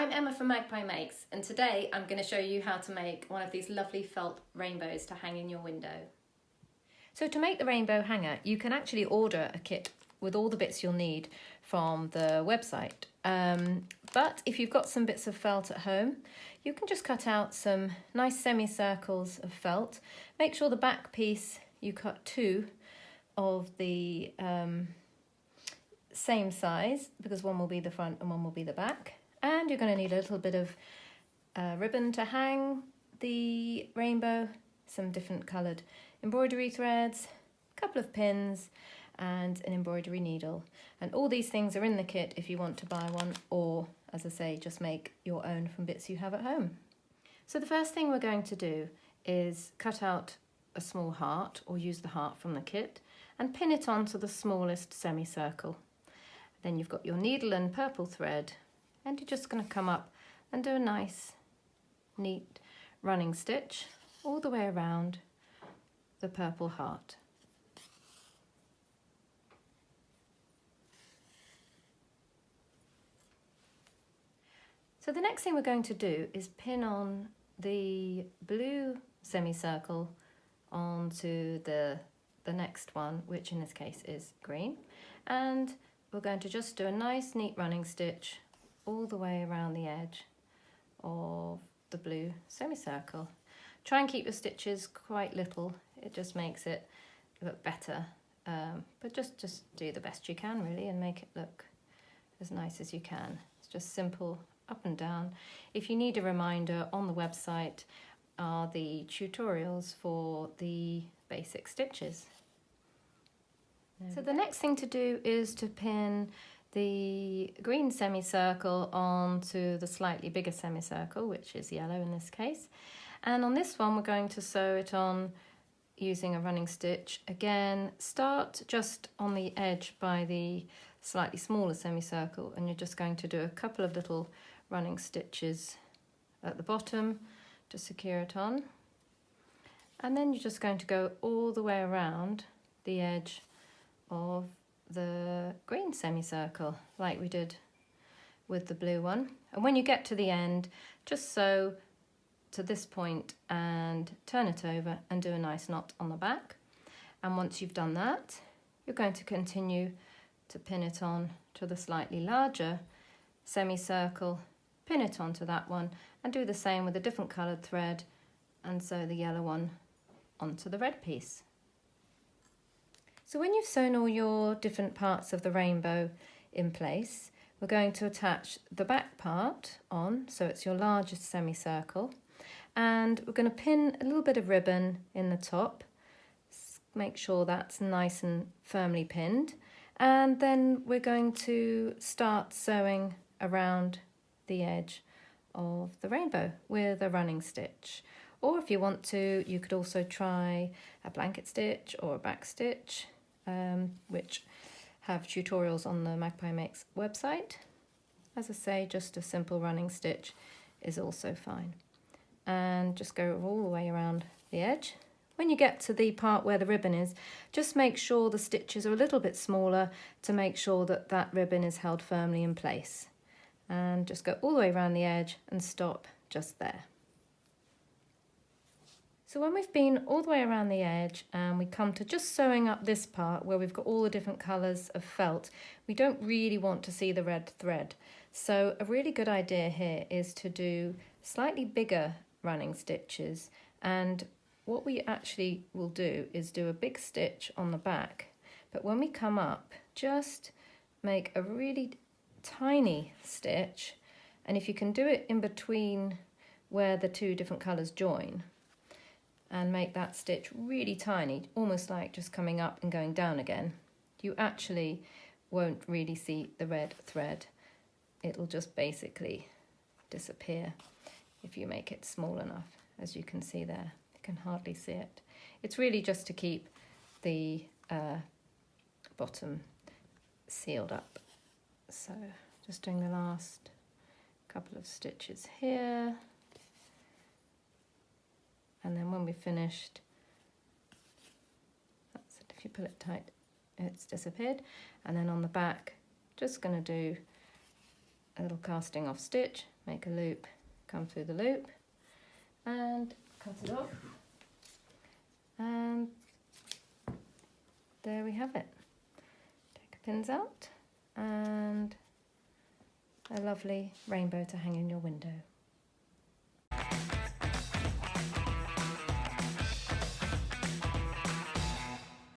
I'm Emma from Magpie Makes, and today I'm going to show you how to make one of these lovely felt rainbows to hang in your window. So to make the rainbow hanger, you can actually order a kit with all the bits you'll need from the website. But if you've got some bits of felt at home, you can just cut out some nice semicircles of felt. Make sure the back piece, you cut two of the same size, because one will be the front and one will be the back. And you're going to need a little bit of ribbon to hang the rainbow, some different coloured embroidery threads, a couple of pins and an embroidery needle. And all these things are in the kit if you want to buy one, or, as I say, just make your own from bits you have at home. So the first thing we're going to do is cut out a small heart, or use the heart from the kit, and pin it onto the smallest semicircle. Then you've got your needle and purple thread, and you're just going to come up and do a nice, neat running stitch all the way around the purple heart. So the next thing we're going to do is pin on the blue semicircle onto the next one, which in this case is green, and we're going to just do a nice neat running stitch all the way around the edge of the blue semicircle. Try and keep your stitches quite little, it just makes it look better, but just do the best you can really and make it look as nice as you can. It's just simple up and down. If you need a reminder, on the website are the tutorials for the basic stitches. So the next thing to do is to pin the green semicircle onto the slightly bigger semicircle, which is yellow in this case. And on this one, we're going to sew it on using a running stitch. Again, start just on the edge by the slightly smaller semicircle, and you're just going to do a couple of little running stitches at the bottom to secure it on. And then you're just going to go all the way around the edge of the green semicircle like we did with the blue one. And when you get to the end, just sew to this point and turn it over and do a nice knot on the back. And once you've done that, you're going to continue to pin it on to the slightly larger semicircle, pin it onto that one, and do the same with a different coloured thread and sew the yellow one onto the red piece. So when you've sewn all your different parts of the rainbow in place, we're going to attach the back part on, so it's your largest semicircle, and we're going to pin a little bit of ribbon in the top. Make sure that's nice and firmly pinned, and then we're going to start sewing around the edge of the rainbow with a running stitch. Or if you want to, you could also try a blanket stitch or a back stitch, which have tutorials on the Magpie Makes website. As I say, just a simple running stitch is also fine. And just go all the way around the edge. When you get to the part where the ribbon is, just make sure the stitches are a little bit smaller to make sure that that ribbon is held firmly in place. And just go all the way around the edge and stop just there. So when we've been all the way around the edge and we come to just sewing up this part where we've got all the different colours of felt, we don't really want to see the red thread. So a really good idea here is to do slightly bigger running stitches, and what we actually will do is do a big stitch on the back, but when we come up, just make a really tiny stitch, and if you can do it in between where the two different colours join, and make that stitch really tiny, almost like just coming up and going down again, you actually won't really see the red thread. It'll just basically disappear if you make it small enough, as you can see there. You can hardly see it. It's really just to keep the bottom sealed up. So just doing the last couple of stitches here. And then when we've finished, that's it, if you pull it tight, it's disappeared. And then on the back, just going to do a little casting off stitch, make a loop, come through the loop and cut it off, and there we have it. Take the pins out and a lovely rainbow to hang in your window.